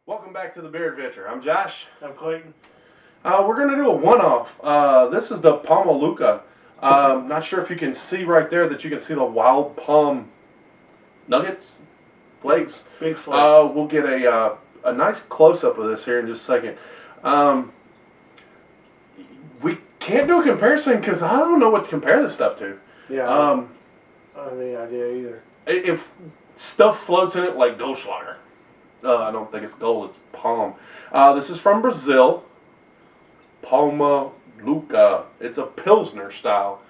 Welcome back to the Beer Adventure. I'm Josh. I'm Clayton. We're going to do a one-off. This is the Palma Louca. Not sure if you can see right there that you can see the wild palm nuggets, flakes. Big flakes. We'll get a nice close-up of this here in just a second. We can't do a comparison because I don't know what to compare this stuff to. Yeah. I don't have any idea either. If stuff floats in it like Goldschlager. I don't think it's gold, it's palm. This is from Brazil. Palma Louca. It's a Pilsner style,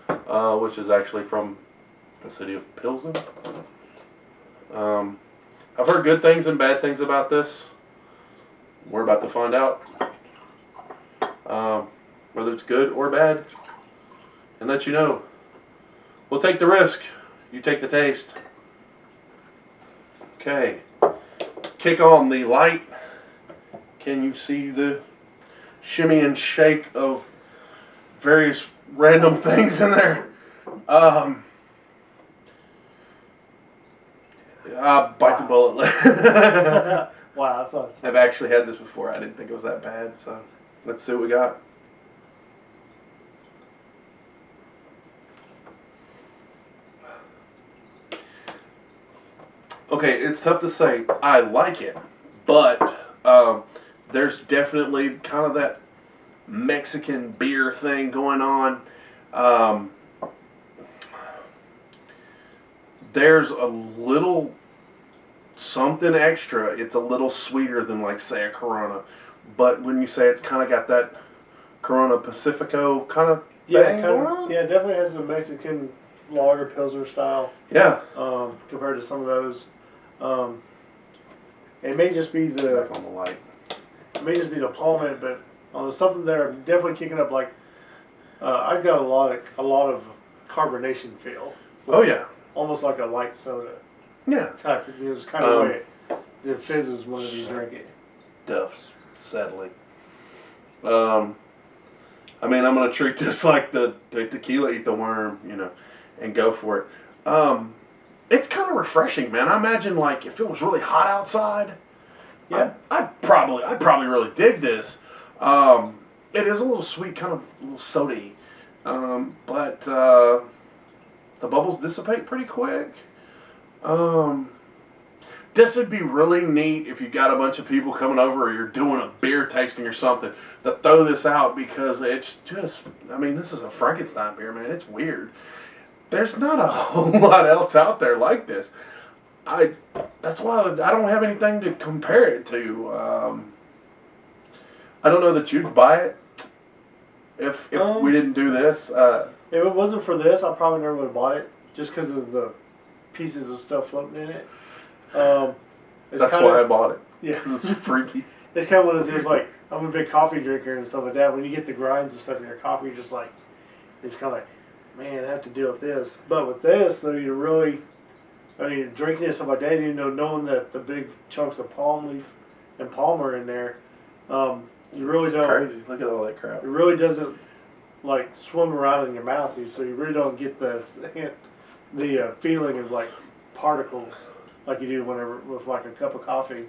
which is actually from the city of Pilsen. I've heard good things and bad things about this. We're about to find out whether it's good or bad and let you know. We'll take the risk. You take the taste. Okay. Kick on the light. Can you see the shimmy and shake of various random things in there? Bite the bullet. Wow, that's awesome. I've actually had this before. I didn't think it was that bad, so let's see what we got. Okay, it's tough to say. I like it, but there's definitely kind of that Mexican beer thing going on. There's a little something extra. It's a little sweeter than, like, say, a Corona. But when you say it's kind of got that Corona Pacifico kind of thing going on? Yeah, it definitely has a Mexican lager Pilsner style. Yeah. Compared to some of those. It may just be the Back on the light. It may just be the palm in it, but something there definitely kicking up. Like I got a lot of carbonation feel. Oh yeah. Almost like a light soda. Yeah. Type. It's kind of way it fizzes whenever you drink it. Duff's settling. I mean, I'm gonna treat this like the tequila eat the worm, you know, and go for it. It's kind of refreshing, man. I imagine, like, if it was really hot outside, yeah, I'd probably really dig this. It is a little sweet, kind of a little soda-y, but the bubbles dissipate pretty quick. This would be really neat if you got a bunch of people coming over or you're doing a beer tasting or something to throw this out, because it's just, I mean, this is a Frankenstein beer, man. It's weird. There's not a whole lot else out there like this. That's why I don't have anything to compare it to. I don't know that you'd buy it if we didn't do this. If it wasn't for this, I probably never would have bought it, just because of the pieces of stuff floating in it. That's why I bought it. Yeah. It's freaky. It's kind of one of those, like, I'm a big coffee drinker and stuff like that. When you get the grinds and stuff in your coffee, you're just like, it's kind of like, man, I have to deal with this. But with this, though, you really, I mean, drinking it and stuff like that, you know, knowing that the big chunks of palm leaf and palm are in there, you really don't. Crazy. Look at all that crap. It really doesn't, like, swim around in your mouth, so you really don't get the feeling of, like, particles like you do whenever with, like, a cup of coffee.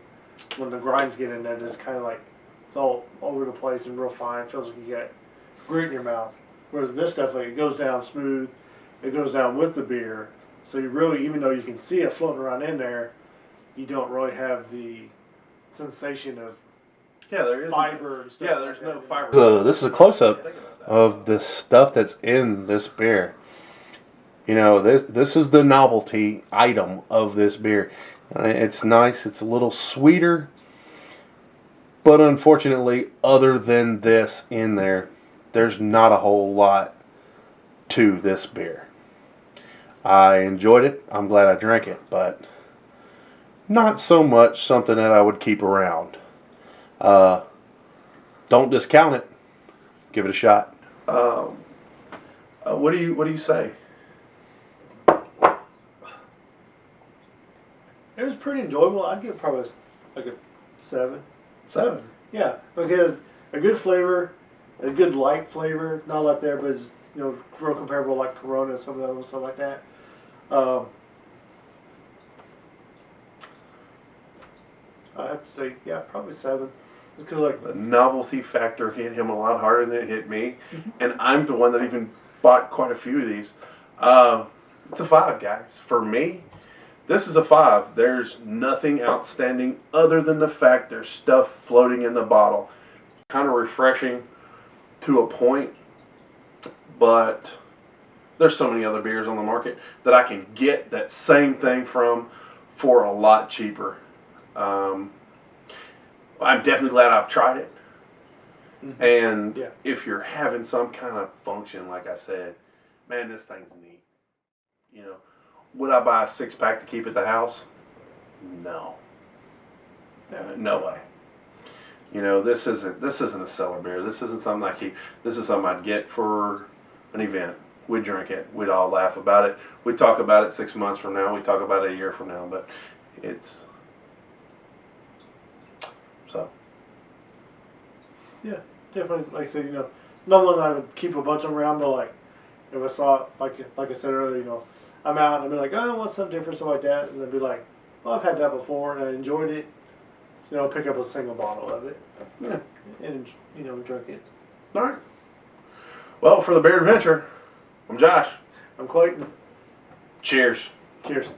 When the grinds get in there, it's kind of like it's all over the place and real fine. It feels like you got grit in your mouth. Whereas this stuff, like, it goes down smooth, it goes down with the beer. So you really, even though you can see it floating around in there, you don't really have the sensation of there is fiber and stuff. Yeah, there's no fiber. So this is a close-up of the stuff that's in this beer. You know, this is the novelty item of this beer. It's nice. It's a little sweeter, but unfortunately, other than this in there, there's not a whole lot to this beer. I enjoyed it. I'm glad I drank it, but not so much something that I would keep around. Don't discount it. Give it a shot. What do you say? It was pretty enjoyable. I'd give it probably like a 7. 7. Yeah, because a good flavor, a good light flavor, not like there, but it's, you know, real comparable like Corona and some of those stuff like that. I have to say, yeah, probably 7. Because like The novelty factor hit him a lot harder than it hit me, Mhm. and I'm the one that even bought quite a few of these. It's a 5, guys. For me, this is a 5. There's nothing outstanding other than the fact there's stuff floating in the bottle. Kind of refreshing to a point, but there's so many other beers on the market that I can get that same thing from for a lot cheaper. I'm definitely glad I've tried it. Mhm. And Yeah. if you're having some kind of function, like I said, man, this thing's neat. You know, would I buy a 6-pack to keep at the house? No. No way. You know, this isn't a cellar beer. This isn't something I keep. This is something I'd get for an event. We'd drink it. We'd all laugh about it. We'd talk about it 6 months from now. We'd talk about it a year from now. But it's so. Yeah, definitely. Like I said, not only I would keep a bunch of them around, but like if I saw it, like I said earlier, I'm out and I'd be like, oh, I want something different, something like that, and I'd be like, well, I've had that before and I enjoyed it. So, pick up a single bottle of it, Yeah. and drink it. All right. Well, for the Beer Adventure, I'm Josh. I'm Clayton. Cheers. Cheers.